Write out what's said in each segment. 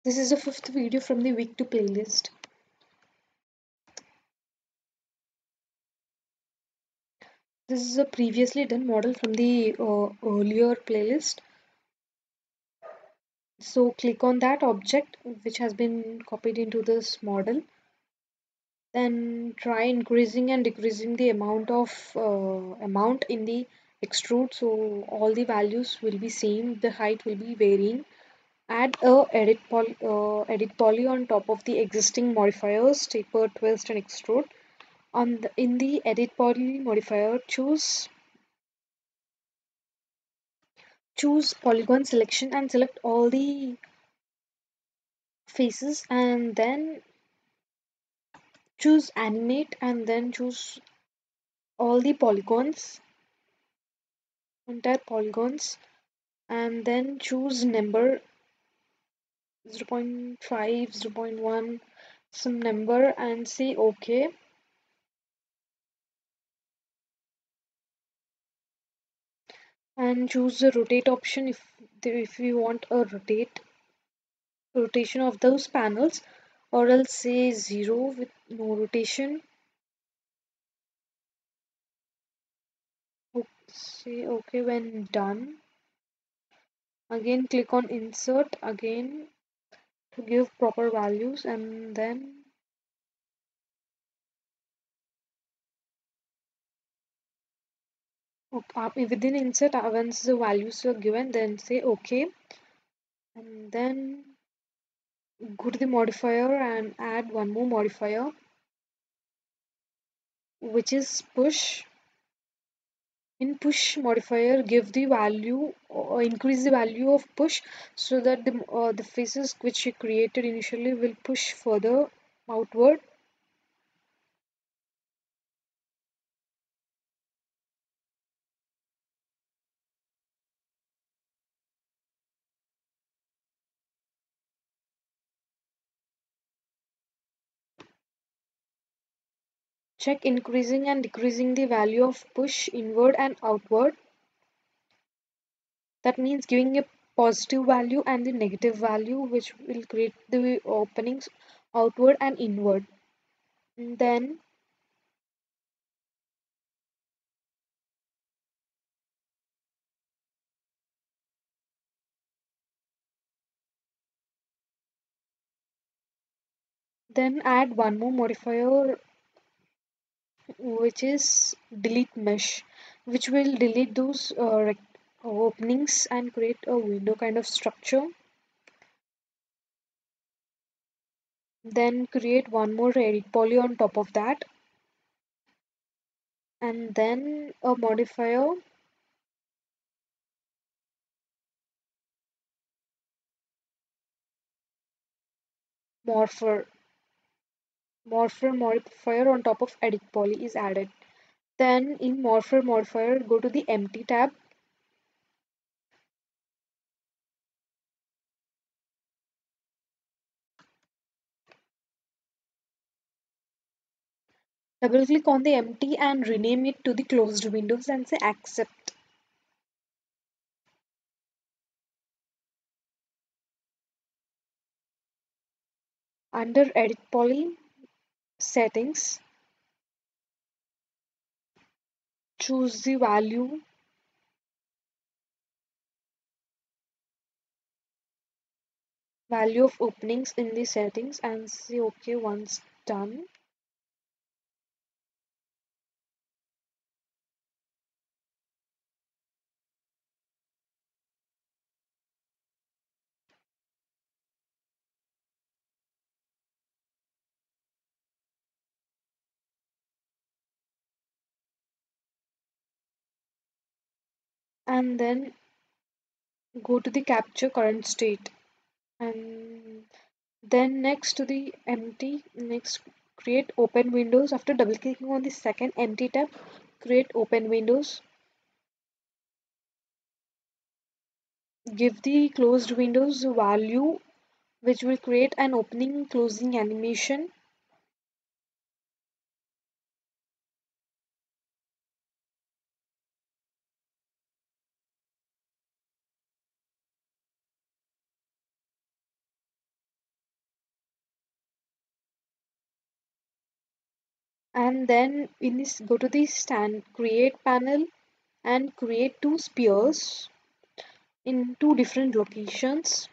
This is the fifth video from the week 2 playlist. This is a previously done model from the earlier playlist. So click on that object which has been copied into this model. Then try increasing and decreasing the amount in the extrude. So all the values will be same. The height will be varying. Add a edit poly on top of the existing modifiers, taper, twist, and extrude. In the edit poly modifier, choose polygon selection and select all the faces, and then choose animate and then choose all the polygons, entire polygons, and then choose number 0.5, 0.1, some number, and say OK. And choose the rotate option if you want a rotation of those panels, or else say 0 with no rotation. Say OK when done. Again click on insert again to give proper values, and then within insert, once the values are given, then say OK, and then go to the modifier and add one more modifier, which is push. In push modifier, give the value or increase the value of push so that the faces which you created initially will push further outward. Check increasing and decreasing the value of push inward and outward. That means giving a positive value and the negative value, which will create the openings outward and inward. And then add one more modifier, which is delete mesh, which will delete those openings and create a window kind of structure. Then create one more edit poly on top of that, and then a modifier morpher. Morpher modifier on top of edit poly is added. Then in morpher modifier, go to the empty tab. Double click on the empty and rename it to the closed windows and say accept. Under edit poly settings, choose the value of openings in the settings and say OK once done. And then go to the capture current state, and then next to the empty, next create open windows. After double clicking on the second empty tab, create open windows. Give the closed windows value, which will create an opening closing animation. And then in this, go to the stand create panel and create two spheres in two different locations.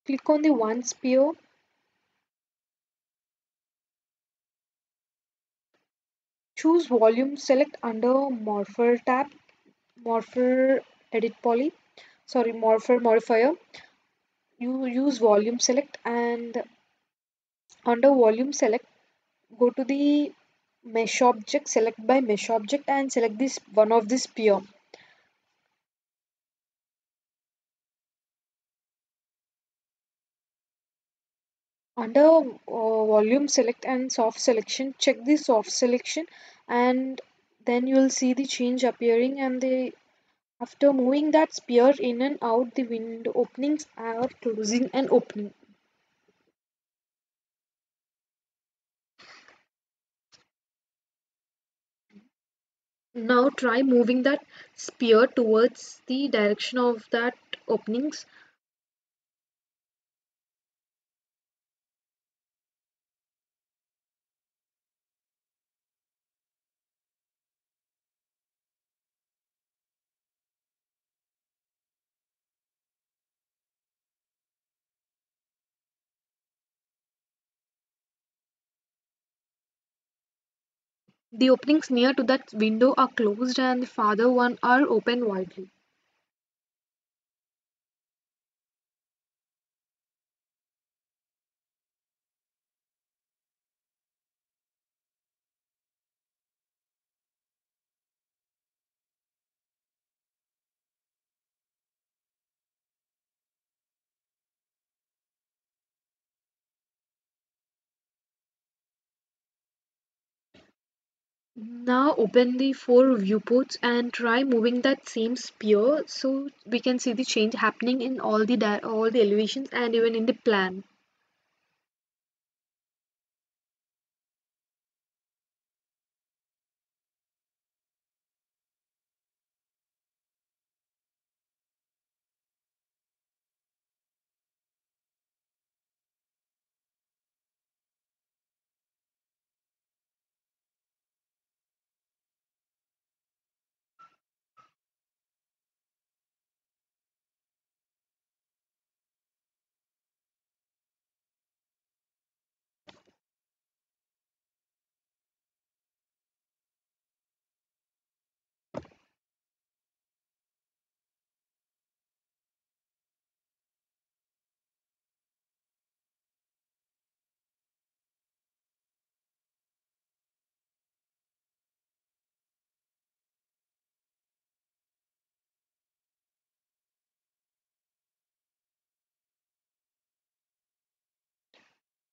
Click on the one sphere, choose volume, select under morpher tab, morpher edit poly, sorry, morpher modifier. You use volume select and under volume select, go to the mesh object, select by mesh object and select this one of this sphere. Under volume select and soft selection, check the soft selection and then you will see the change appearing and the after moving that sphere in and out the window openings are closing and opening. Now try moving that sphere towards the direction of that openings. The openings near to that window are closed and the farther one are open widely. Now open the four viewports and try moving that same sphere so we can see the change happening in all the elevations and even in the plan.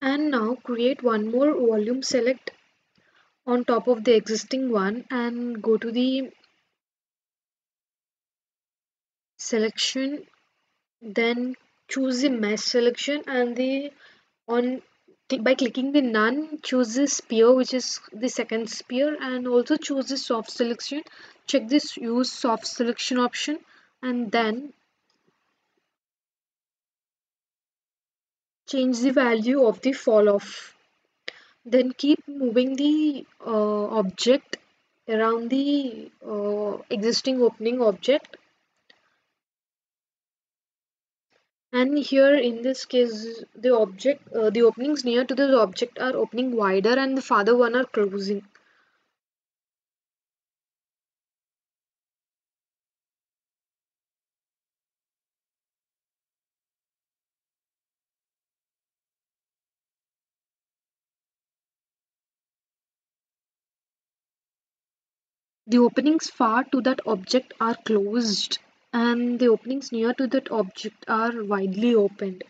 And now create one more volume select on top of the existing one and go to the selection, then choose the mesh selection and the on by clicking the none choose the sphere which is the second sphere and also choose the soft selection, check this use soft selection option and then change the value of the fall off. Then keep moving the object around the existing opening object. And here in this case, the openings near to the object are opening wider and the farther one are closing. The openings far to that object are closed and the openings near to that object are widely opened.